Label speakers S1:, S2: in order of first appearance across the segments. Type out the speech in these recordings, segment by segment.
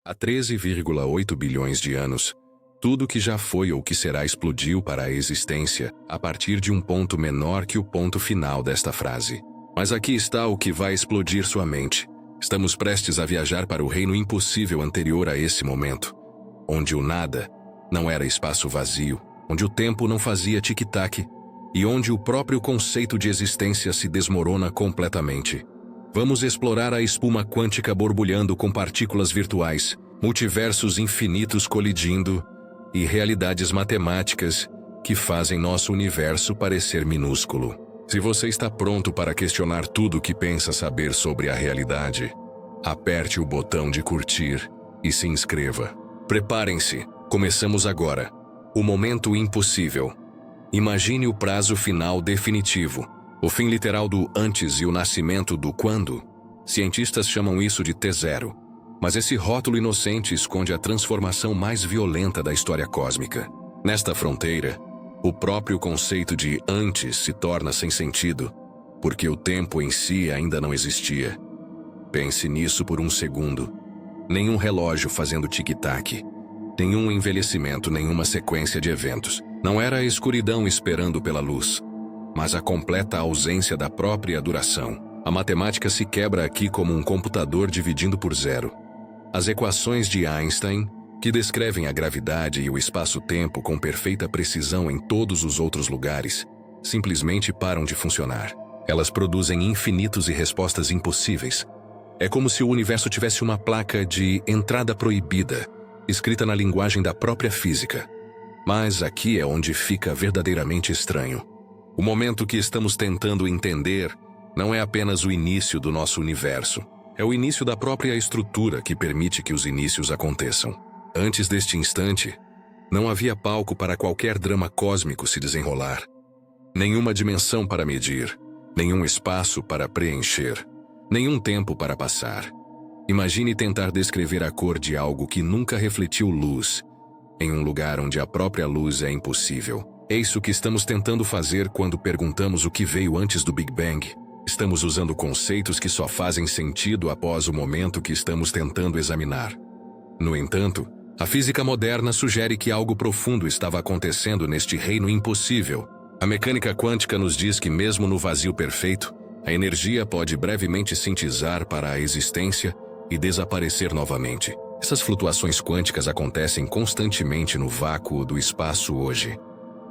S1: Há 13,8 bilhões de anos, tudo que já foi ou que será explodiu para a existência a partir de um ponto menor que o ponto final desta frase. Mas aqui está o que vai explodir sua mente. Estamos prestes a viajar para o reino impossível anterior a esse momento, onde o nada não era espaço vazio, onde o tempo não fazia tic-tac e onde o próprio conceito de existência se desmorona completamente. Vamos explorar a espuma quântica borbulhando com partículas virtuais, multiversos infinitos colidindo e realidades matemáticas que fazem nosso universo parecer minúsculo. Se você está pronto para questionar tudo o que pensa saber sobre a realidade, aperte o botão de curtir e se inscreva. Preparem-se, começamos agora. O momento impossível. Imagine o prazo final definitivo, o fim literal do antes e o nascimento do quando. Cientistas chamam isso de T0, mas esse rótulo inocente esconde a transformação mais violenta da história cósmica. Nesta fronteira, o próprio conceito de antes se torna sem sentido, porque o tempo em si ainda não existia. Pense nisso por um segundo. Nenhum relógio fazendo tic-tac, nenhum envelhecimento, nenhuma sequência de eventos. Não era a escuridão esperando pela luz, mas a completa ausência da própria duração. A matemática se quebra aqui como um computador dividindo por zero. As equações de Einstein, que descrevem a gravidade e o espaço-tempo com perfeita precisão em todos os outros lugares, simplesmente param de funcionar. Elas produzem infinitos e respostas impossíveis. É como se o universo tivesse uma placa de entrada proibida, escrita na linguagem da própria física. Mas aqui é onde fica verdadeiramente estranho. O momento que estamos tentando entender não é apenas o início do nosso universo. É o início da própria estrutura que permite que os inícios aconteçam. Antes deste instante, não havia palco para qualquer drama cósmico se desenrolar. Nenhuma dimensão para medir, nenhum espaço para preencher, nenhum tempo para passar. Imagine tentar descrever a cor de algo que nunca refletiu luz, em um lugar onde a própria luz é impossível. É isso que estamos tentando fazer quando perguntamos o que veio antes do Big Bang. Estamos usando conceitos que só fazem sentido após o momento que estamos tentando examinar. No entanto, a física moderna sugere que algo profundo estava acontecendo neste reino impossível. A mecânica quântica nos diz que mesmo no vazio perfeito, a energia pode brevemente sintizar para a existência e desaparecer novamente. Essas flutuações quânticas acontecem constantemente no vácuo do espaço hoje.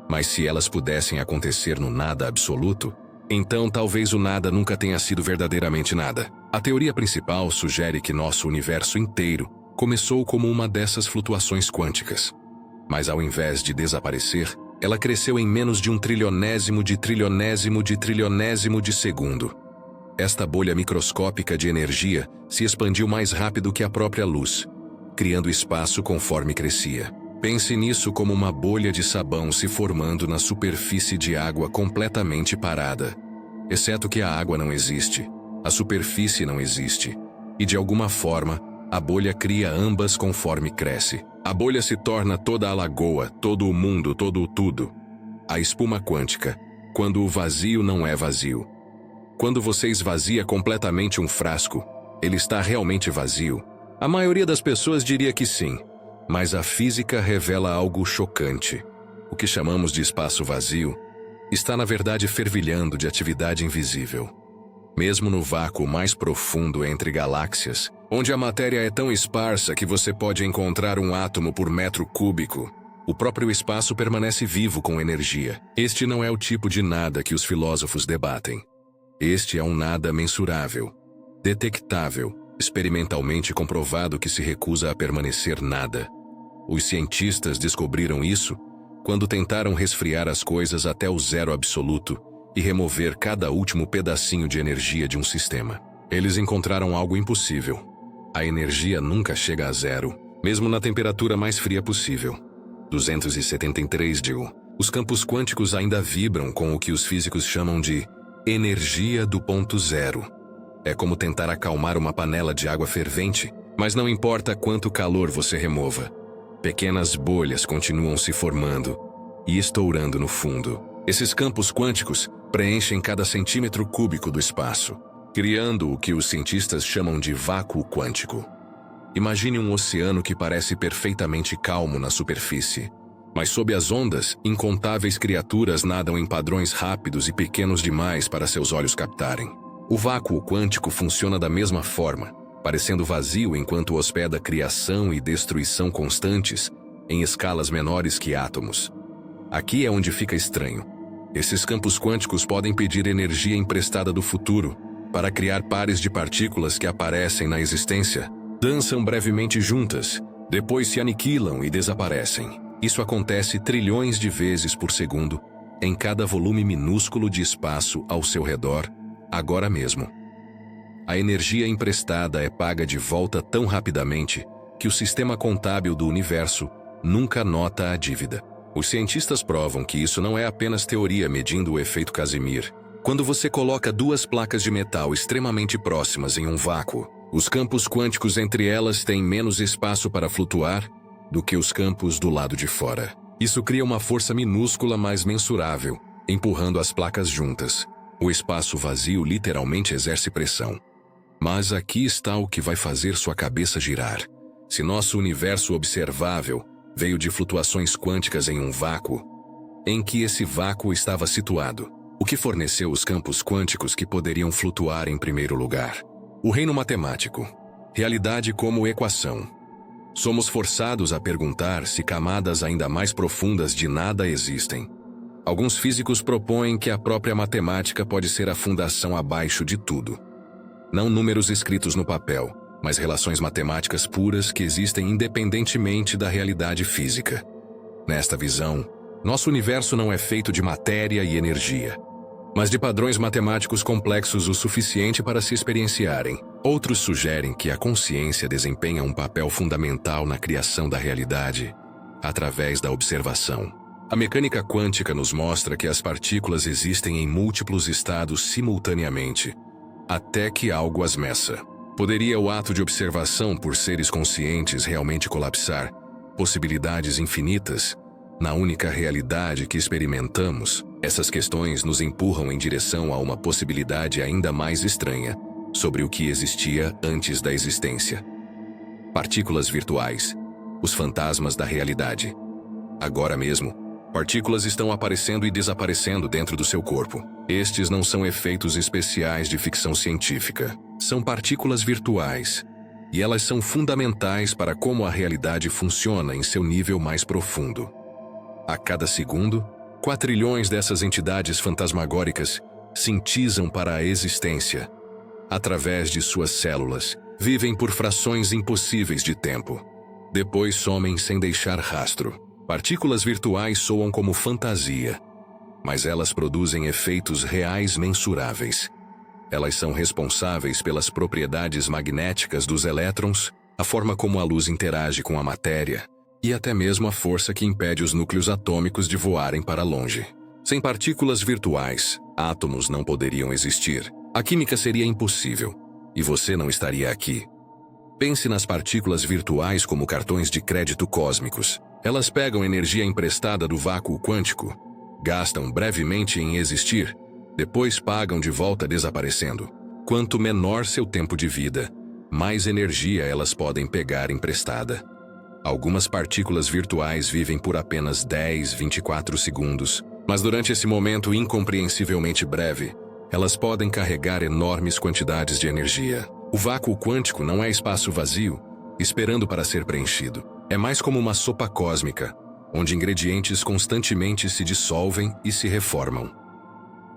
S1: Mas se elas pudessem acontecer no nada absoluto, então talvez o nada nunca tenha sido verdadeiramente nada. A teoria principal sugere que nosso universo inteiro começou como uma dessas flutuações quânticas. Mas ao invés de desaparecer, ela cresceu em menos de um trilionésimo de trilionésimo de trilionésimo de segundo. Esta bolha microscópica de energia se expandiu mais rápido que a própria luz, criando espaço conforme crescia. Pense nisso como uma bolha de sabão se formando na superfície de água completamente parada. Exceto que a água não existe, a superfície não existe, e de alguma forma, a bolha cria ambas conforme cresce. A bolha se torna toda a lagoa, todo o mundo, todo o tudo. A espuma quântica, quando o vazio não é vazio. Quando você esvazia completamente um frasco, ele está realmente vazio? A maioria das pessoas diria que sim, mas a física revela algo chocante. O que chamamos de espaço vazio está na verdade fervilhando de atividade invisível. Mesmo no vácuo mais profundo entre galáxias, onde a matéria é tão esparsa que você pode encontrar um átomo por metro cúbico, o próprio espaço permanece vivo com energia. Este não é o tipo de nada que os filósofos debatem. Este é um nada mensurável, detectável, experimentalmente comprovado que se recusa a permanecer nada. Os cientistas descobriram isso quando tentaram resfriar as coisas até o zero absoluto e remover cada último pedacinho de energia de um sistema. Eles encontraram algo impossível. A energia nunca chega a zero, mesmo na temperatura mais fria possível. 273 Joule. Os campos quânticos ainda vibram com o que os físicos chamam de energia do ponto zero. É como tentar acalmar uma panela de água fervente, mas não importa quanto calor você remova. Pequenas bolhas continuam se formando e estourando no fundo. Esses campos quânticos preenchem cada centímetro cúbico do espaço, criando o que os cientistas chamam de vácuo quântico. Imagine um oceano que parece perfeitamente calmo na superfície. Mas sob as ondas, incontáveis criaturas nadam em padrões rápidos e pequenos demais para seus olhos captarem. O vácuo quântico funciona da mesma forma, parecendo vazio enquanto hospeda criação e destruição constantes, em escalas menores que átomos. Aqui é onde fica estranho. Esses campos quânticos podem pedir energia emprestada do futuro para criar pares de partículas que aparecem na existência, dançam brevemente juntas, depois se aniquilam e desaparecem. Isso acontece trilhões de vezes por segundo, em cada volume minúsculo de espaço ao seu redor, agora mesmo. A energia emprestada é paga de volta tão rapidamente que o sistema contábil do universo nunca nota a dívida. Os cientistas provam que isso não é apenas teoria medindo o efeito Casimir. Quando você coloca duas placas de metal extremamente próximas em um vácuo, os campos quânticos entre elas têm menos espaço para flutuar do que os campos do lado de fora. Isso cria uma força minúscula mas mensurável, empurrando as placas juntas. O espaço vazio literalmente exerce pressão. Mas aqui está o que vai fazer sua cabeça girar. Se nosso universo observável veio de flutuações quânticas em um vácuo, em que esse vácuo estava situado? O que forneceu os campos quânticos que poderiam flutuar em primeiro lugar? O reino matemático. Realidade como equação. Somos forçados a perguntar se camadas ainda mais profundas de nada existem. Alguns físicos propõem que a própria matemática pode ser a fundação abaixo de tudo. Não números escritos no papel, mas relações matemáticas puras que existem independentemente da realidade física. Nesta visão, nosso universo não é feito de matéria e energia, mas de padrões matemáticos complexos o suficiente para se experienciarem. Outros sugerem que a consciência desempenha um papel fundamental na criação da realidade, através da observação. A mecânica quântica nos mostra que as partículas existem em múltiplos estados simultaneamente, até que algo as meça. Poderia o ato de observação por seres conscientes realmente colapsar possibilidades infinitas na única realidade que experimentamos? Essas questões nos empurram em direção a uma possibilidade ainda mais estranha sobre o que existia antes da existência. Partículas virtuais, os fantasmas da realidade. Agora mesmo, partículas estão aparecendo e desaparecendo dentro do seu corpo. Estes não são efeitos especiais de ficção científica. São partículas virtuais, e elas são fundamentais para como a realidade funciona em seu nível mais profundo. A cada segundo, quatrilhões dessas entidades fantasmagóricas cintizam para a existência. Através de suas células, vivem por frações impossíveis de tempo. Depois somem sem deixar rastro. Partículas virtuais soam como fantasia, mas elas produzem efeitos reais mensuráveis. Elas são responsáveis pelas propriedades magnéticas dos elétrons, a forma como a luz interage com a matéria, e até mesmo a força que impede os núcleos atômicos de voarem para longe. Sem partículas virtuais, átomos não poderiam existir. A química seria impossível, e você não estaria aqui. Pense nas partículas virtuais como cartões de crédito cósmicos. Elas pegam energia emprestada do vácuo quântico, gastam brevemente em existir, depois pagam de volta desaparecendo. Quanto menor seu tempo de vida, mais energia elas podem pegar emprestada. Algumas partículas virtuais vivem por apenas 10, 24 segundos, mas durante esse momento incompreensivelmente breve, elas podem carregar enormes quantidades de energia. O vácuo quântico não é espaço vazio, esperando para ser preenchido. É mais como uma sopa cósmica, onde ingredientes constantemente se dissolvem e se reformam.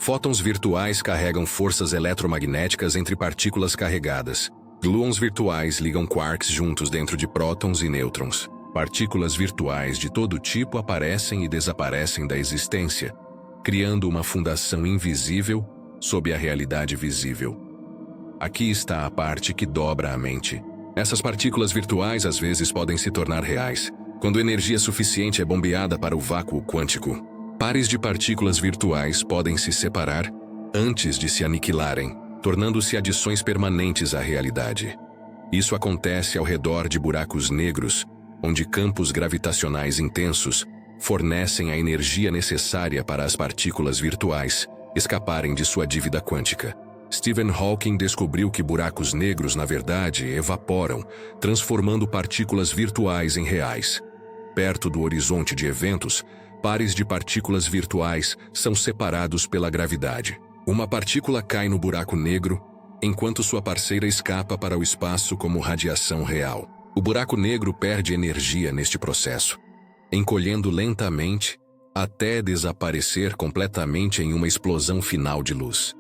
S1: Fótons virtuais carregam forças eletromagnéticas entre partículas carregadas. Gluons virtuais ligam quarks juntos dentro de prótons e nêutrons. Partículas virtuais de todo tipo aparecem e desaparecem da existência, criando uma fundação invisível sob a realidade visível. Aqui está a parte que dobra a mente. Essas partículas virtuais às vezes podem se tornar reais, quando energia suficiente é bombeada para o vácuo quântico. Pares de partículas virtuais podem se separar antes de se aniquilarem, tornando-se adições permanentes à realidade. Isso acontece ao redor de buracos negros, onde campos gravitacionais intensos fornecem a energia necessária para as partículas virtuais escaparem de sua dívida quântica. Stephen Hawking descobriu que buracos negros, na verdade, evaporam, transformando partículas virtuais em reais. Perto do horizonte de eventos, pares de partículas virtuais são separados pela gravidade. Uma partícula cai no buraco negro, enquanto sua parceira escapa para o espaço como radiação real. O buraco negro perde energia neste processo, encolhendo lentamente até desaparecer completamente em uma explosão final de luz.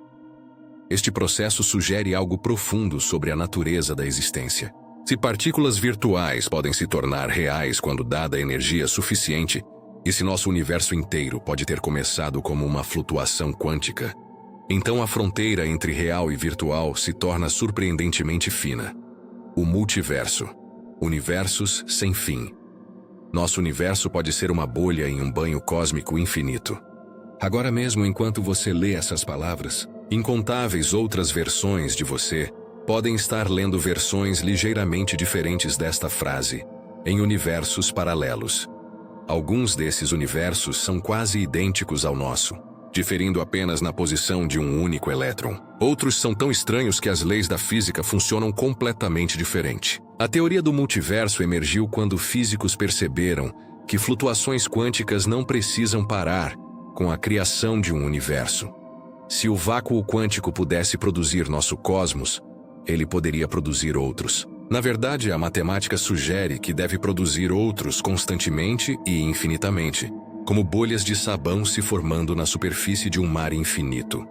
S1: Este processo sugere algo profundo sobre a natureza da existência. Se partículas virtuais podem se tornar reais quando dada energia suficiente, e se nosso universo inteiro pode ter começado como uma flutuação quântica, então a fronteira entre real e virtual se torna surpreendentemente fina. O multiverso. Universos sem fim. Nosso universo pode ser uma bolha em um banho cósmico infinito. Agora mesmo, enquanto você lê essas palavras, incontáveis outras versões de você podem estar lendo versões ligeiramente diferentes desta frase, em universos paralelos. Alguns desses universos são quase idênticos ao nosso, diferindo apenas na posição de um único elétron. Outros são tão estranhos que as leis da física funcionam completamente diferente. A teoria do multiverso emergiu quando físicos perceberam que flutuações quânticas não precisam parar com a criação de um universo. Se o vácuo quântico pudesse produzir nosso cosmos, ele poderia produzir outros. Na verdade, a matemática sugere que deve produzir outros constantemente e infinitamente, como bolhas de sabão se formando na superfície de um mar infinito.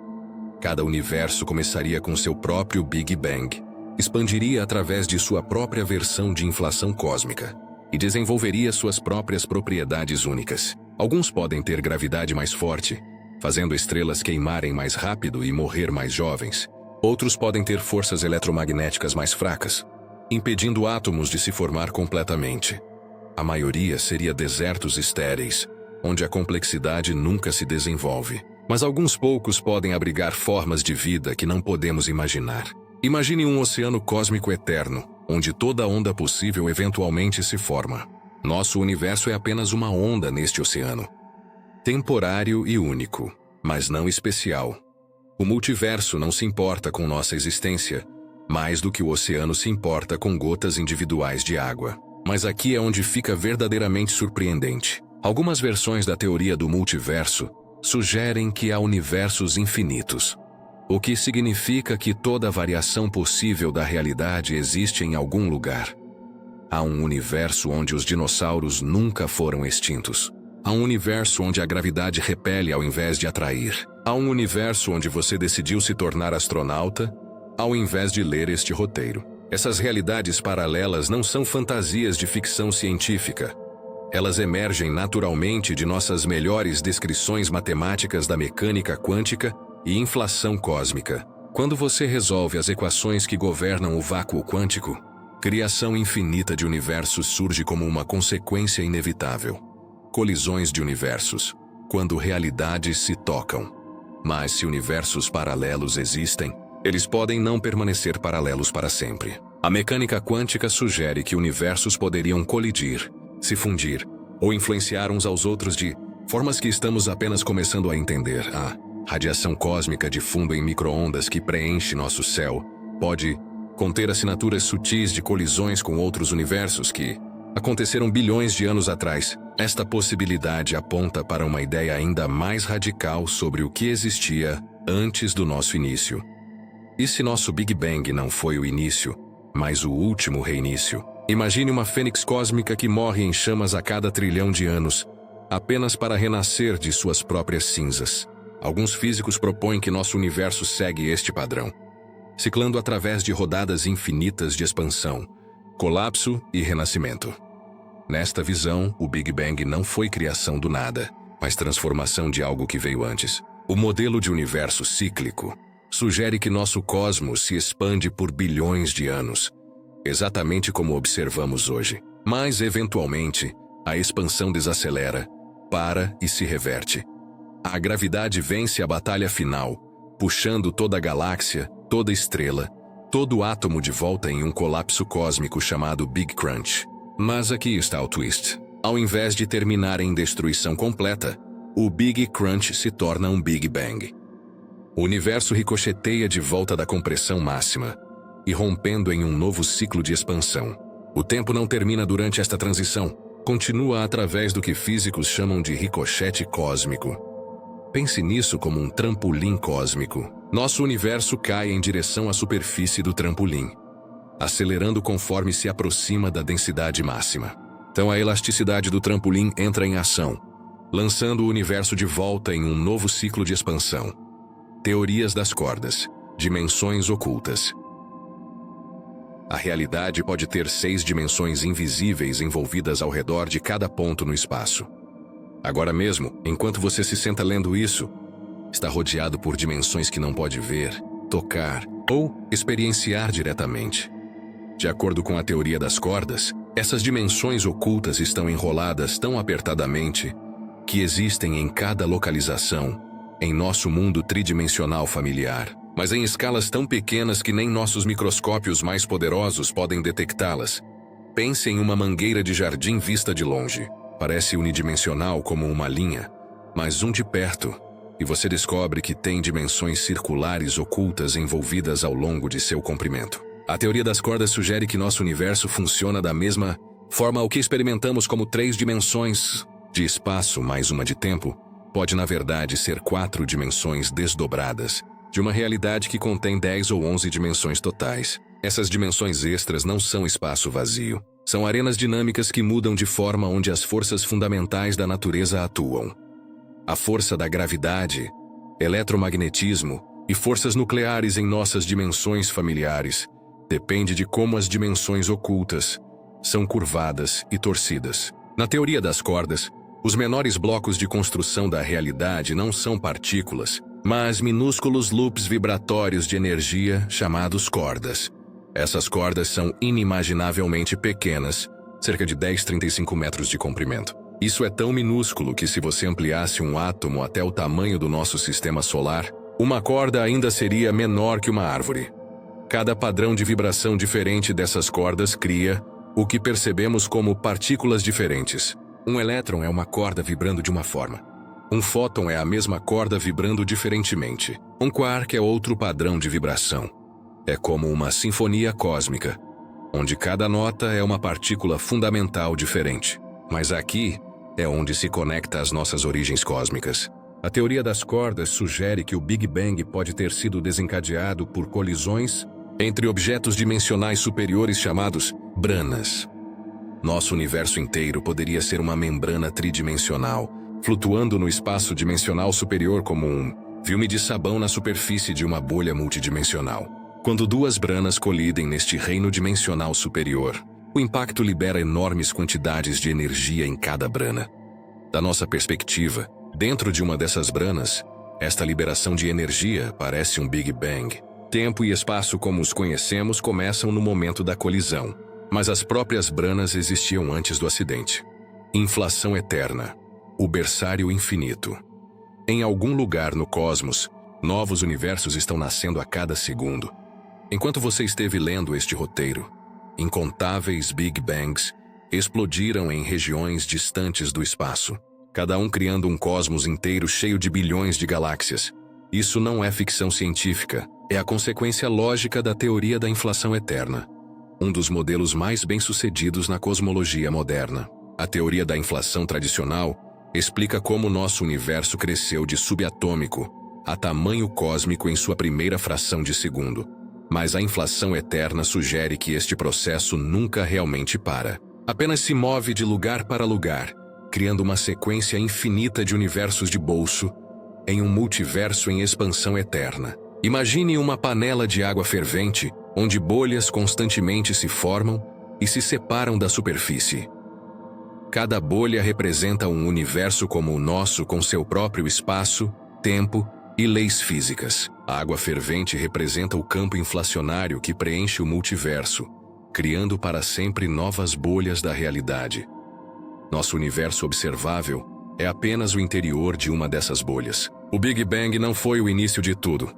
S1: Cada universo começaria com seu próprio Big Bang, expandiria através de sua própria versão de inflação cósmica e desenvolveria suas próprias propriedades únicas. Alguns podem ter gravidade mais forte, fazendo estrelas queimarem mais rápido e morrer mais jovens. Outros podem ter forças eletromagnéticas mais fracas, impedindo átomos de se formar completamente. A maioria seria desertos estéreis, onde a complexidade nunca se desenvolve. Mas alguns poucos podem abrigar formas de vida que não podemos imaginar. Imagine um oceano cósmico eterno, onde toda onda possível eventualmente se forma. Nosso universo é apenas uma onda neste oceano. Temporário e único, mas não especial. O multiverso não se importa com nossa existência, mais do que o oceano se importa com gotas individuais de água. Mas aqui é onde fica verdadeiramente surpreendente. Algumas versões da teoria do multiverso sugerem que há universos infinitos, o que significa que toda variação possível da realidade existe em algum lugar. Há um universo onde os dinossauros nunca foram extintos. Há um universo onde a gravidade repele ao invés de atrair. Há um universo onde você decidiu se tornar astronauta ao invés de ler este roteiro. Essas realidades paralelas não são fantasias de ficção científica. Elas emergem naturalmente de nossas melhores descrições matemáticas da mecânica quântica e inflação cósmica. Quando você resolve as equações que governam o vácuo quântico, criação infinita de universos surge como uma consequência inevitável. Colisões de universos, quando realidades se tocam. Mas se universos paralelos existem, eles podem não permanecer paralelos para sempre. A mecânica quântica sugere que universos poderiam colidir, se fundir ou influenciar uns aos outros de formas que estamos apenas começando a entender. A radiação cósmica de fundo em micro-ondas que preenche nosso céu pode conter assinaturas sutis de colisões com outros universos que aconteceram bilhões de anos atrás. Esta possibilidade aponta para uma ideia ainda mais radical sobre o que existia antes do nosso início. E se nosso Big Bang não foi o início, mas o último reinício? Imagine uma fênix cósmica que morre em chamas a cada trilhão de anos, apenas para renascer de suas próprias cinzas. Alguns físicos propõem que nosso universo segue este padrão, ciclando através de rodadas infinitas de expansão, colapso e renascimento. Nesta visão, o Big Bang não foi criação do nada, mas transformação de algo que veio antes. O modelo de universo cíclico sugere que nosso cosmos se expande por bilhões de anos, exatamente como observamos hoje. Mas, eventualmente, a expansão desacelera, para e se reverte. A gravidade vence a batalha final, puxando toda a galáxia, toda estrela, todo átomo de volta em um colapso cósmico chamado Big Crunch. Mas aqui está o twist. Ao invés de terminar em destruição completa, o Big Crunch se torna um Big Bang. O universo ricocheteia de volta da compressão máxima, irrompendo em um novo ciclo de expansão. O tempo não termina durante esta transição, continua através do que físicos chamam de ricochete cósmico. Pense nisso como um trampolim cósmico. Nosso universo cai em direção à superfície do trampolim, acelerando conforme se aproxima da densidade máxima. Então a elasticidade do trampolim entra em ação, lançando o universo de volta em um novo ciclo de expansão. Teorias das cordas, dimensões ocultas. A realidade pode ter 6 dimensões invisíveis envolvidas ao redor de cada ponto no espaço. Agora mesmo, enquanto você se senta lendo isso, está rodeado por dimensões que não pode ver, tocar ou experienciar diretamente. De acordo com a teoria das cordas, essas dimensões ocultas estão enroladas tão apertadamente que existem em cada localização em nosso mundo tridimensional familiar, mas em escalas tão pequenas que nem nossos microscópios mais poderosos podem detectá-las. Pense em uma mangueira de jardim vista de longe. Parece unidimensional como uma linha, mas zoom de perto e você descobre que tem dimensões circulares ocultas envolvidas ao longo de seu comprimento. A teoria das cordas sugere que nosso universo funciona da mesma forma. O que experimentamos como 3 dimensões de espaço mais uma de tempo pode na verdade ser 4 dimensões desdobradas de uma realidade que contém 10 ou 11 dimensões totais. Essas dimensões extras não são espaço vazio. São arenas dinâmicas que mudam de forma onde as forças fundamentais da natureza atuam. A força da gravidade, eletromagnetismo e forças nucleares em nossas dimensões familiares depende de como as dimensões ocultas são curvadas e torcidas. Na teoria das cordas, os menores blocos de construção da realidade não são partículas, mas minúsculos loops vibratórios de energia chamados cordas. Essas cordas são inimaginavelmente pequenas, cerca de 10-35 metros de comprimento. Isso é tão minúsculo que se você ampliasse um átomo até o tamanho do nosso sistema solar, uma corda ainda seria menor que uma árvore. Cada padrão de vibração diferente dessas cordas cria o que percebemos como partículas diferentes. Um elétron é uma corda vibrando de uma forma. Um fóton é a mesma corda vibrando diferentemente. Um quark é outro padrão de vibração. É como uma sinfonia cósmica, onde cada nota é uma partícula fundamental diferente. Mas aqui é onde se conecta às nossas origens cósmicas. A teoria das cordas sugere que o Big Bang pode ter sido desencadeado por colisões entre objetos dimensionais superiores chamados branas. Nosso universo inteiro poderia ser uma membrana tridimensional, flutuando no espaço dimensional superior como um filme de sabão na superfície de uma bolha multidimensional. Quando 2 branas colidem neste reino dimensional superior, o impacto libera enormes quantidades de energia em cada brana. Da nossa perspectiva, dentro de uma dessas branas, esta liberação de energia parece um Big Bang. Tempo e espaço como os conhecemos começam no momento da colisão, mas as próprias branas existiam antes do acidente. Inflação eterna. O berçário infinito. Em algum lugar no cosmos, novos universos estão nascendo a cada segundo. Enquanto você esteve lendo este roteiro, incontáveis Big Bangs explodiram em regiões distantes do espaço, cada um criando um cosmos inteiro cheio de bilhões de galáxias. Isso não é ficção científica, é a consequência lógica da teoria da inflação eterna, um dos modelos mais bem-sucedidos na cosmologia moderna. A teoria da inflação tradicional explica como nosso universo cresceu de subatômico a tamanho cósmico em sua primeira fração de segundo. Mas a inflação eterna sugere que este processo nunca realmente para. Apenas se move de lugar para lugar, criando uma sequência infinita de universos de bolso em um multiverso em expansão eterna. Imagine uma panela de água fervente, onde bolhas constantemente se formam e se separam da superfície. Cada bolha representa um universo como o nosso, com seu próprio espaço, tempo e leis físicas. A água fervente representa o campo inflacionário que preenche o multiverso, criando para sempre novas bolhas da realidade. Nosso universo observável é apenas o interior de uma dessas bolhas. O Big Bang não foi o início de tudo,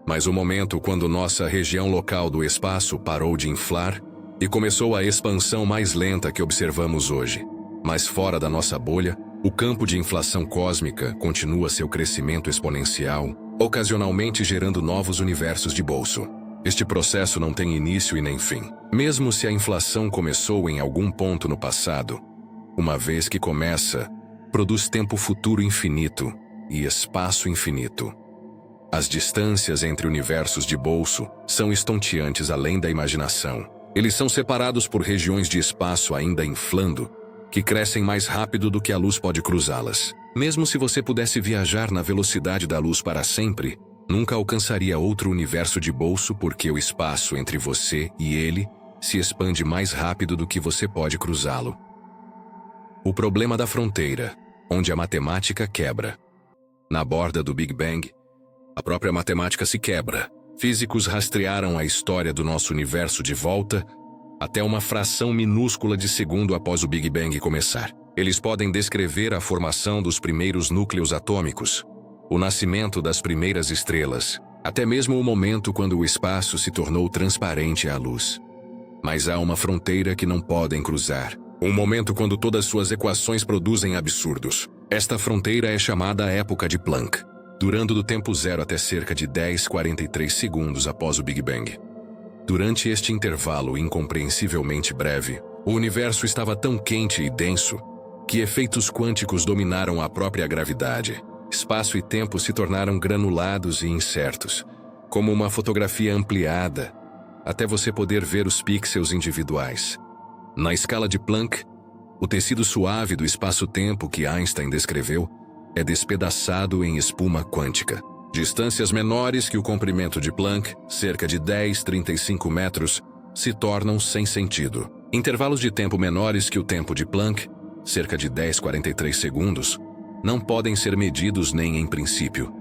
S1: mas o momento quando nossa região local do espaço parou de inflar e começou a expansão mais lenta que observamos hoje. Mas fora da nossa bolha, o campo de inflação cósmica continua seu crescimento exponencial, ocasionalmente gerando novos universos de bolso. Este processo não tem início e nem fim. Mesmo se a inflação começou em algum ponto no passado, uma vez que começa, produz tempo futuro infinito e espaço infinito. As distâncias entre universos de bolso são estonteantes além da imaginação. Eles são separados por regiões de espaço ainda inflando, que crescem mais rápido do que a luz pode cruzá-las. Mesmo se você pudesse viajar na velocidade da luz para sempre, nunca alcançaria outro universo de bolso porque o espaço entre você e ele se expande mais rápido do que você pode cruzá-lo. O problema da fronteira, onde a matemática quebra. Na borda do Big Bang, a própria matemática se quebra. Físicos rastrearam a história do nosso universo de volta até uma fração minúscula de segundo após o Big Bang começar. Eles podem descrever a formação dos primeiros núcleos atômicos, o nascimento das primeiras estrelas, até mesmo o momento quando o espaço se tornou transparente à luz. Mas há uma fronteira que não podem cruzar. Um momento quando todas suas equações produzem absurdos. Esta fronteira é chamada a época de Planck, durando do tempo zero até cerca de 10,43 segundos após o Big Bang. Durante este intervalo incompreensivelmente breve, o universo estava tão quente e denso que efeitos quânticos dominaram a própria gravidade. Espaço e tempo se tornaram granulados e incertos, como uma fotografia ampliada, até você poder ver os pixels individuais. Na escala de Planck, o tecido suave do espaço-tempo que Einstein descreveu é despedaçado em espuma quântica. Distâncias menores que o comprimento de Planck, cerca de 10,35 metros, se tornam sem sentido. Intervalos de tempo menores que o tempo de Planck, cerca de 10,43 segundos, não podem ser medidos nem em princípio.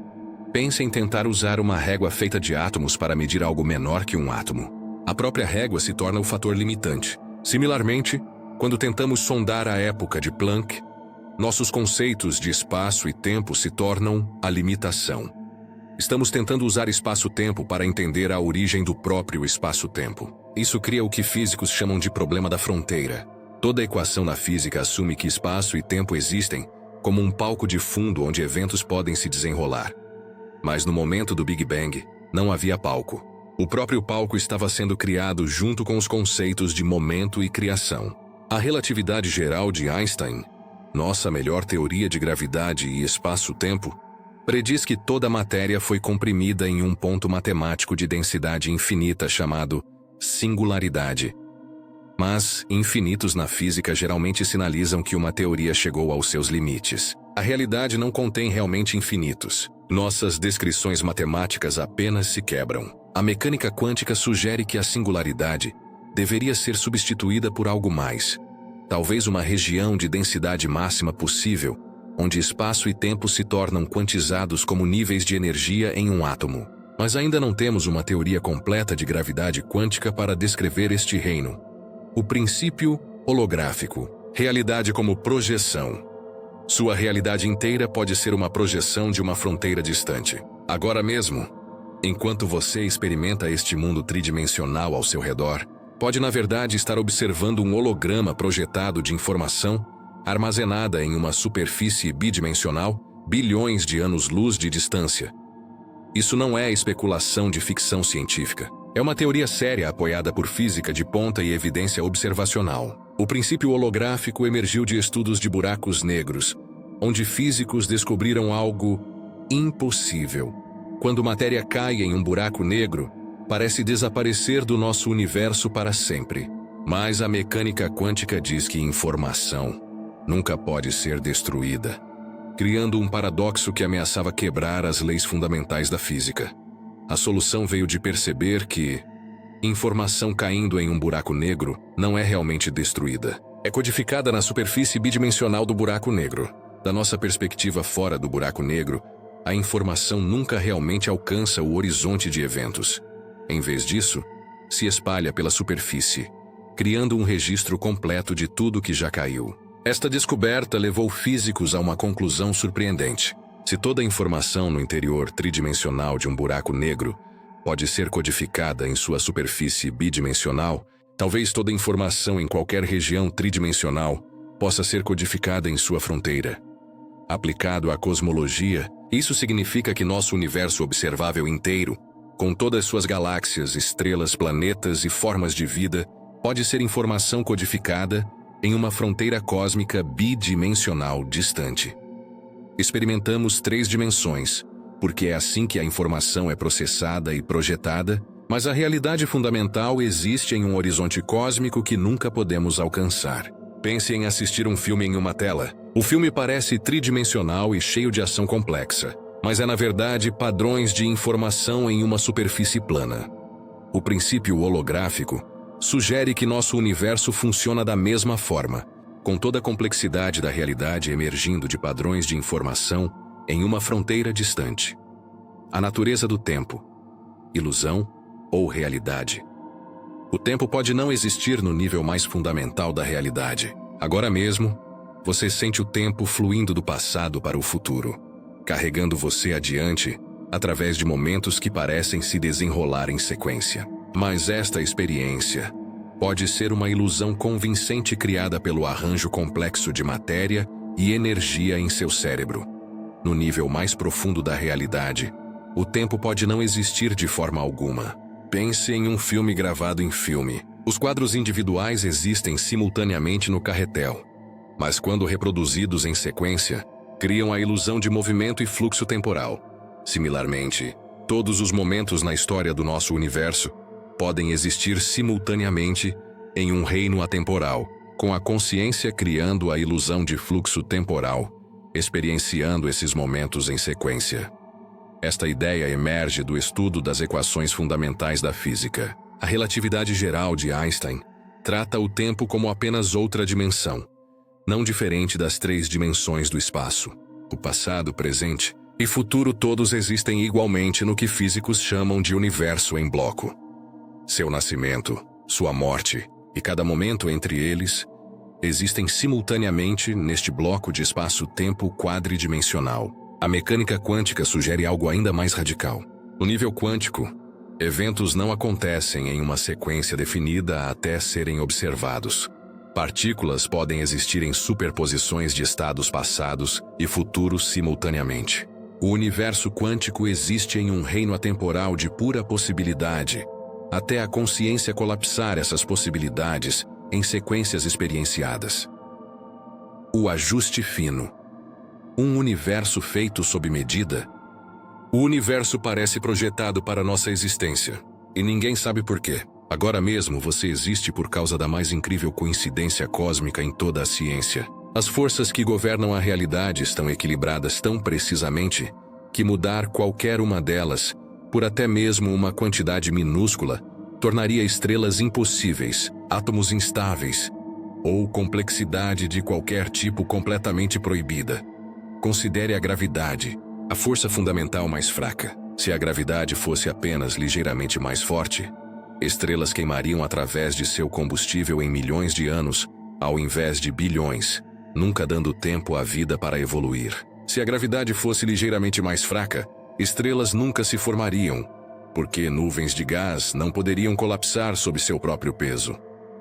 S1: Pense em tentar usar uma régua feita de átomos para medir algo menor que um átomo. A própria régua se torna o fator limitante. Similarmente, quando tentamos sondar a época de Planck, nossos conceitos de espaço e tempo se tornam a limitação. Estamos tentando usar espaço-tempo para entender a origem do próprio espaço-tempo. Isso cria o que físicos chamam de problema da fronteira. Toda equação na física assume que espaço e tempo existem como um palco de fundo onde eventos podem se desenrolar. Mas no momento do Big Bang, não havia palco. O próprio palco estava sendo criado junto com os conceitos de momento e criação. A relatividade geral de Einstein, nossa melhor teoria de gravidade e espaço-tempo, prediz que toda a matéria foi comprimida em um ponto matemático de densidade infinita chamado singularidade. Mas infinitos na física geralmente sinalizam que uma teoria chegou aos seus limites. A realidade não contém realmente infinitos. Nossas descrições matemáticas apenas se quebram. A mecânica quântica sugere que a singularidade deveria ser substituída por algo mais. Talvez uma região de densidade máxima possível, onde espaço e tempo se tornam quantizados como níveis de energia em um átomo. Mas ainda não temos uma teoria completa de gravidade quântica para descrever este reino. O princípio holográfico. Realidade como projeção. Sua realidade inteira pode ser uma projeção de uma fronteira distante. Agora mesmo, enquanto você experimenta este mundo tridimensional ao seu redor, pode na verdade estar observando um holograma projetado de informação armazenada em uma superfície bidimensional, bilhões de anos-luz de distância. Isso não é especulação de ficção científica. É uma teoria séria apoiada por física de ponta e evidência observacional. O princípio holográfico emergiu de estudos de buracos negros, onde físicos descobriram algo impossível. Quando matéria cai em um buraco negro, parece desaparecer do nosso universo para sempre. Mas a mecânica quântica diz que informação nunca pode ser destruída, criando um paradoxo que ameaçava quebrar as leis fundamentais da física. A solução veio de perceber que informação caindo em um buraco negro não é realmente destruída. É codificada na superfície bidimensional do buraco negro. Da nossa perspectiva fora do buraco negro, a informação nunca realmente alcança o horizonte de eventos. Em vez disso, se espalha pela superfície, criando um registro completo de tudo que já caiu. Esta descoberta levou físicos a uma conclusão surpreendente. Se toda a informação no interior tridimensional de um buraco negro pode ser codificada em sua superfície bidimensional, talvez toda a informação em qualquer região tridimensional possa ser codificada em sua fronteira. Aplicado à cosmologia, Isso significa que nosso universo observável inteiro, com todas suas galáxias, estrelas, planetas e formas de vida, pode ser informação codificada em uma fronteira cósmica bidimensional distante. Experimentamos 3 dimensões, porque é assim que a informação é processada e projetada, mas a realidade fundamental existe em um horizonte cósmico que nunca podemos alcançar. Pense em assistir um filme em uma tela. O filme parece tridimensional e cheio de ação complexa, mas é na verdade padrões de informação em uma superfície plana. O princípio holográfico sugere que nosso universo funciona da mesma forma, com toda a complexidade da realidade emergindo de padrões de informação em uma fronteira distante. A natureza do tempo, ilusão ou realidade. O tempo pode não existir no nível mais fundamental da realidade. Agora mesmo, você sente o tempo fluindo do passado para o futuro, carregando você adiante através de momentos que parecem se desenrolar em sequência. Mas esta experiência pode ser uma ilusão convincente criada pelo arranjo complexo de matéria e energia em seu cérebro. No nível mais profundo da realidade, o tempo pode não existir de forma alguma. Pense em um filme gravado em filme. Os quadros individuais existem simultaneamente no carretel, mas quando reproduzidos em sequência, criam a ilusão de movimento e fluxo temporal. Similarmente, todos os momentos na história do nosso universo podem existir simultaneamente em um reino atemporal, com a consciência criando a ilusão de fluxo temporal, experienciando esses momentos em sequência. Esta ideia emerge do estudo das equações fundamentais da física. A relatividade geral de Einstein trata o tempo como apenas outra dimensão, não diferente das 3 dimensões do espaço. O passado, presente e futuro todos existem igualmente no que físicos chamam de universo em bloco. Seu nascimento, sua morte e cada momento entre eles existem simultaneamente neste bloco de espaço-tempo quadridimensional. A mecânica quântica sugere algo ainda mais radical. No nível quântico, eventos não acontecem em uma sequência definida até serem observados. Partículas podem existir em superposições de estados passados e futuros simultaneamente. O universo quântico existe em um reino atemporal de pura possibilidade, até a consciência colapsar essas possibilidades em sequências experienciadas. O ajuste fino. Um universo feito sob medida. O universo parece projetado para nossa existência, e ninguém sabe por quê. Agora mesmo você existe por causa da mais incrível coincidência cósmica em toda a ciência. As forças que governam a realidade estão equilibradas tão precisamente que mudar qualquer uma delas, por até mesmo uma quantidade minúscula, tornaria estrelas impossíveis, átomos instáveis, ou complexidade de qualquer tipo completamente proibida. Considere a gravidade, a força fundamental mais fraca. Se a gravidade fosse apenas ligeiramente mais forte, estrelas queimariam através de seu combustível em milhões de anos, ao invés de bilhões, nunca dando tempo à vida para evoluir. Se a gravidade fosse ligeiramente mais fraca, estrelas nunca se formariam, porque nuvens de gás não poderiam colapsar sob seu próprio peso.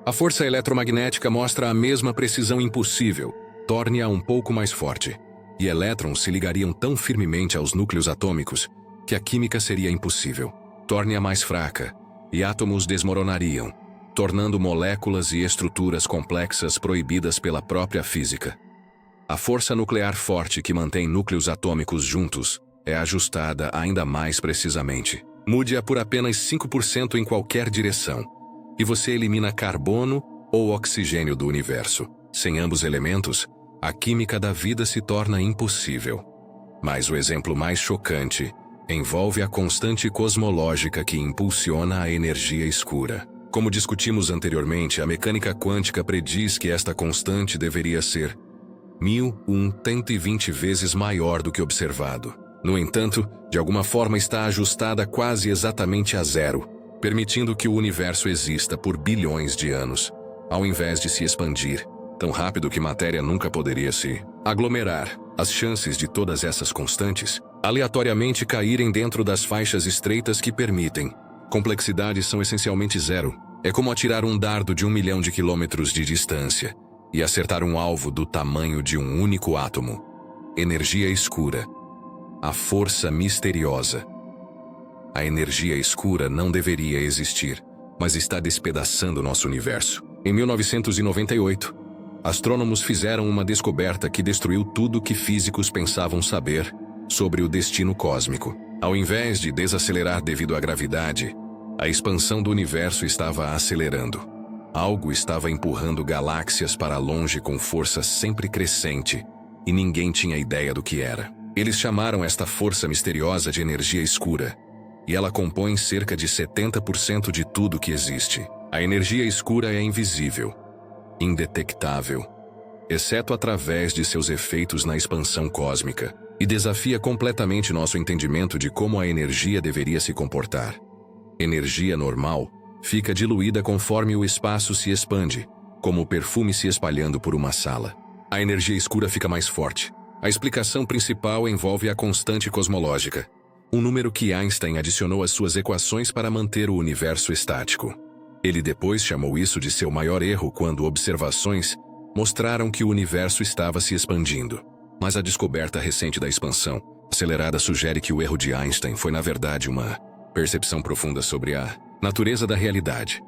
S1: A força eletromagnética mostra a mesma precisão impossível, torne-a um pouco mais forte, e elétrons se ligariam tão firmemente aos núcleos atômicos que a química seria impossível. Torne-a mais fraca, e átomos desmoronariam, tornando moléculas e estruturas complexas proibidas pela própria física. A força nuclear forte que mantém núcleos atômicos juntos é ajustada ainda mais precisamente. Mude-a por apenas 5% em qualquer direção, e você elimina carbono ou oxigênio do universo. Sem ambos elementos, a química da vida se torna impossível. Mas o exemplo mais chocante envolve a constante cosmológica que impulsiona a energia escura. Como discutimos anteriormente, a mecânica quântica prediz que esta constante deveria ser 1.120 vezes maior do que observado. No entanto, de alguma forma está ajustada quase exatamente a zero, permitindo que o universo exista por bilhões de anos, ao invés de se expandir, tão rápido que matéria nunca poderia se aglomerar. As chances de todas essas constantes aleatoriamente caírem dentro das faixas estreitas que permitem complexidade são essencialmente zero. É como atirar um dardo de 1 milhão de quilômetros de distância e acertar um alvo do tamanho de um único átomo. Energia escura. a força misteriosa. A energia escura não deveria existir, mas está despedaçando nosso universo. Em 1998, astrônomos fizeram uma descoberta que destruiu tudo que físicos pensavam saber sobre o destino cósmico. Ao invés de desacelerar devido à gravidade, a expansão do universo estava acelerando. Algo estava empurrando galáxias para longe com força sempre crescente, e ninguém tinha ideia do que era. Eles chamaram esta força misteriosa de energia escura, e ela compõe cerca de 70% de tudo que existe. A energia escura é invisível, indetectável, exceto através de seus efeitos na expansão cósmica, e desafia completamente nosso entendimento de como a energia deveria se comportar. Energia normal fica diluída conforme o espaço se expande, como o perfume se espalhando por uma sala. A energia escura fica mais forte. A explicação principal envolve a constante cosmológica, um número que Einstein adicionou às suas equações para manter o universo estático. Ele depois chamou isso de seu maior erro quando observações mostraram que o universo estava se expandindo. Mas a descoberta recente da expansão acelerada sugere que o erro de Einstein foi na verdade uma percepção profunda sobre a natureza da realidade.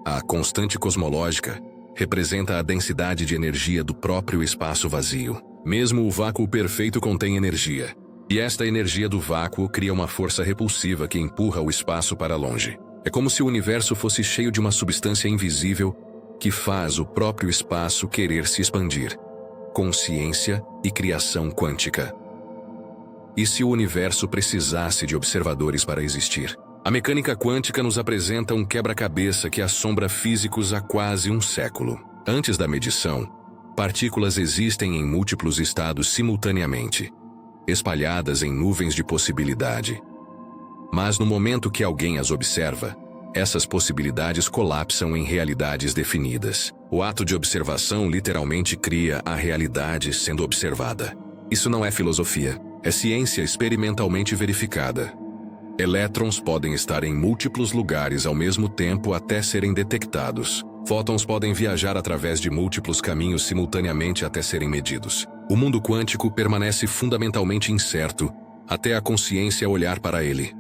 S1: A constante cosmológica representa a densidade de energia do próprio espaço vazio. Mesmo o vácuo perfeito contém energia, e esta energia do vácuo cria uma força repulsiva que empurra o espaço para longe. É como se o universo fosse cheio de uma substância invisível que faz o próprio espaço querer se expandir. Consciência e criação quântica. E se o universo precisasse de observadores para existir? A mecânica quântica nos apresenta um quebra-cabeça que assombra físicos há quase um século. Antes da medição, partículas existem em múltiplos estados simultaneamente, espalhadas em nuvens de possibilidade. Mas no momento que alguém as observa, essas possibilidades colapsam em realidades definidas. O ato de observação literalmente cria a realidade sendo observada. Isso não é filosofia, é ciência experimentalmente verificada. Elétrons podem estar em múltiplos lugares ao mesmo tempo até serem detectados. Fótons podem viajar através de múltiplos caminhos simultaneamente até serem medidos. O mundo quântico permanece fundamentalmente incerto até a consciência olhar para ele.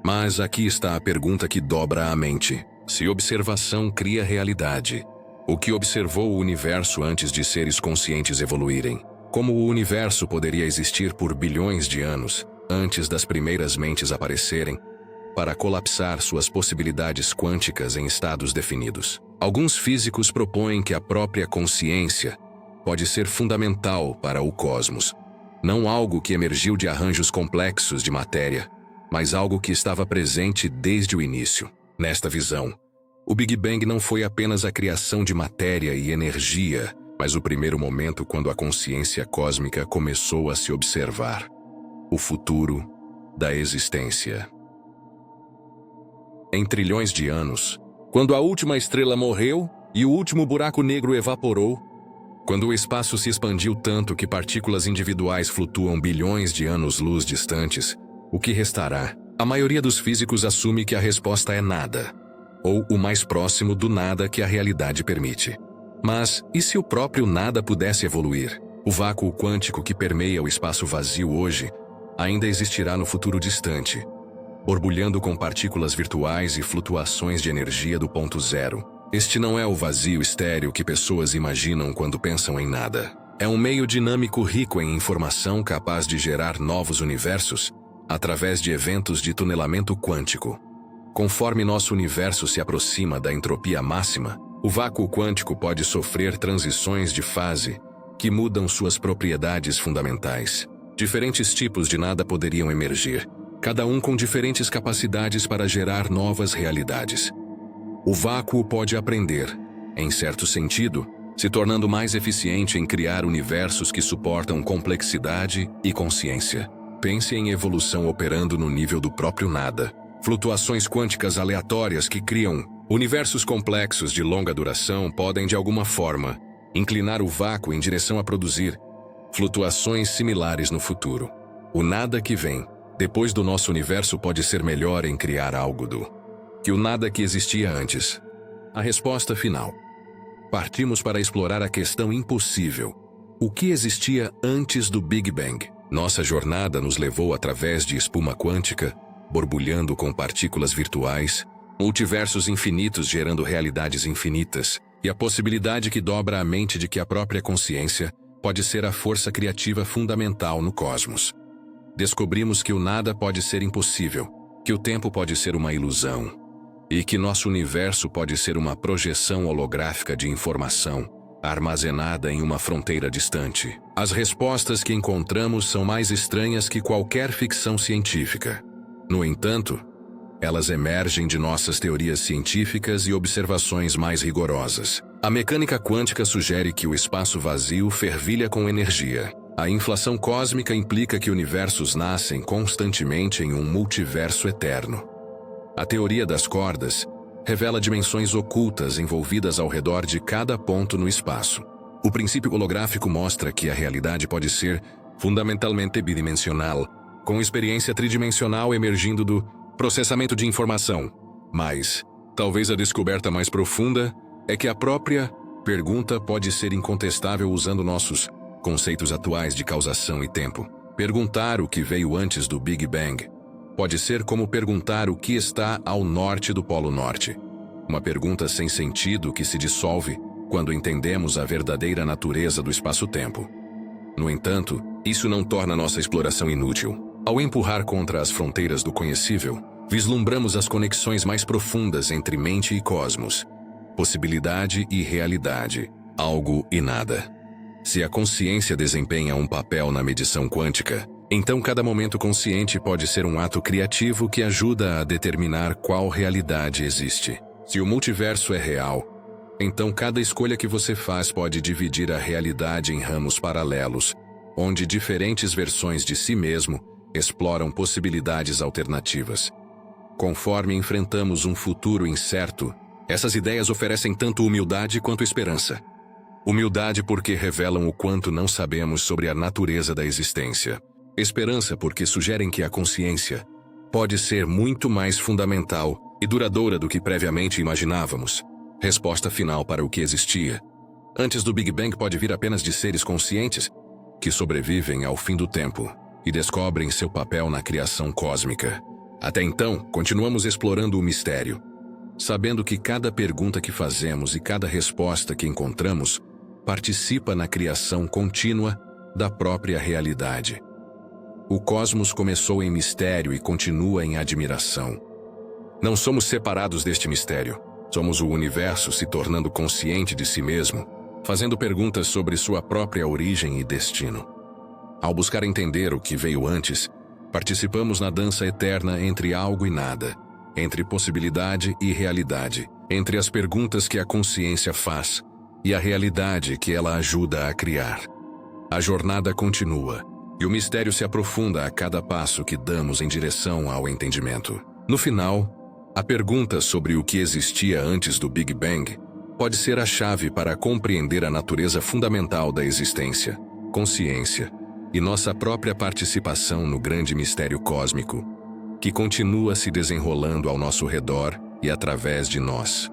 S1: Mas aqui está a pergunta que dobra a mente. Se observação cria realidade, o que observou o universo antes de seres conscientes evoluírem? Como o universo poderia existir por bilhões de anos, antes das primeiras mentes aparecerem, para colapsar suas possibilidades quânticas em estados definidos? Alguns físicos propõem que a própria consciência pode ser fundamental para o cosmos. Não algo que emergiu de arranjos complexos de matéria, mas algo que estava presente desde o início. Nesta visão, o Big Bang não foi apenas a criação de matéria e energia, mas o primeiro momento quando a consciência cósmica começou a se observar. O futuro da existência. Em trilhões de anos, quando a última estrela morreu e o último buraco negro evaporou, quando o espaço se expandiu tanto que partículas individuais flutuam bilhões de anos-luz distantes, o que restará? A maioria dos físicos assume que a resposta é nada, ou o mais próximo do nada que a realidade permite. Mas, e se o próprio nada pudesse evoluir? O vácuo quântico que permeia o espaço vazio hoje ainda existirá no futuro distante, borbulhando com partículas virtuais e flutuações de energia do ponto zero. Este não é o vazio estéril que pessoas imaginam quando pensam em nada. É um meio dinâmico rico em informação capaz de gerar novos universos através de eventos de tunelamento quântico. Conforme nosso universo se aproxima da entropia máxima, o vácuo quântico pode sofrer transições de fase que mudam suas propriedades fundamentais. Diferentes tipos de nada poderiam emergir, cada um com diferentes capacidades para gerar novas realidades. O vácuo pode aprender, em certo sentido, se tornando mais eficiente em criar universos que suportam complexidade e consciência. Pense em evolução operando no nível do próprio nada. Flutuações quânticas aleatórias que criam universos complexos de longa duração podem, de alguma forma, inclinar o vácuo em direção a produzir flutuações similares no futuro. O nada que vem depois do nosso universo pode ser melhor em criar algo que o nada que existia antes. A resposta final. Partimos para explorar a questão impossível. O que existia antes do Big Bang? Nossa jornada nos levou através de espuma quântica, borbulhando com partículas virtuais, multiversos infinitos gerando realidades infinitas, e a possibilidade que dobra a mente de que a própria consciência pode ser a força criativa fundamental no cosmos. Descobrimos que o nada pode ser impossível, que o tempo pode ser uma ilusão, e que nosso universo pode ser uma projeção holográfica de informação, armazenada em uma fronteira distante. As respostas que encontramos são mais estranhas que qualquer ficção científica. No entanto, elas emergem de nossas teorias científicas e observações mais rigorosas. A mecânica quântica sugere que o espaço vazio fervilha com energia. A inflação cósmica implica que universos nascem constantemente em um multiverso eterno. A teoria das cordas revela dimensões ocultas envolvidas ao redor de cada ponto no espaço. O princípio holográfico mostra que a realidade pode ser fundamentalmente bidimensional, com experiência tridimensional emergindo do processamento de informação. Mas, talvez a descoberta mais profunda é que a própria pergunta pode ser incontestável usando nossos conceitos atuais de causação e tempo. Perguntar o que veio antes do Big Bang pode ser como perguntar o que está ao norte do Polo Norte. Uma pergunta sem sentido que se dissolve quando entendemos a verdadeira natureza do espaço-tempo. No entanto, isso não torna nossa exploração inútil. Ao empurrar contra as fronteiras do conhecível, vislumbramos as conexões mais profundas entre mente e cosmos, possibilidade e realidade, algo e nada. Se a consciência desempenha um papel na medição quântica, então cada momento consciente pode ser um ato criativo que ajuda a determinar qual realidade existe. Se o multiverso é real, então cada escolha que você faz pode dividir a realidade em ramos paralelos, onde diferentes versões de si mesmo exploram possibilidades alternativas. Conforme enfrentamos um futuro incerto, essas ideias oferecem tanto humildade quanto esperança. Humildade porque revelam o quanto não sabemos sobre a natureza da existência. Esperança porque sugerem que a consciência pode ser muito mais fundamental e duradoura do que previamente imaginávamos. Resposta final para o que existia antes do Big Bang pode vir apenas de seres conscientes que sobrevivem ao fim do tempo e descobrem seu papel na criação cósmica. Até então, continuamos explorando o mistério, sabendo que cada pergunta que fazemos e cada resposta que encontramos participa na criação contínua da própria realidade. O cosmos começou em mistério e continua em admiração. Não somos separados deste mistério. Somos o universo se tornando consciente de si mesmo, fazendo perguntas sobre sua própria origem e destino. Ao buscar entender o que veio antes, participamos na dança eterna entre algo e nada, entre possibilidade e realidade, entre as perguntas que a consciência faz e a realidade que ela ajuda a criar. A jornada continua, e o mistério se aprofunda a cada passo que damos em direção ao entendimento. No final, a pergunta sobre o que existia antes do Big Bang pode ser a chave para compreender a natureza fundamental da existência, consciência e nossa própria participação no grande mistério cósmico, que continua se desenrolando ao nosso redor e através de nós.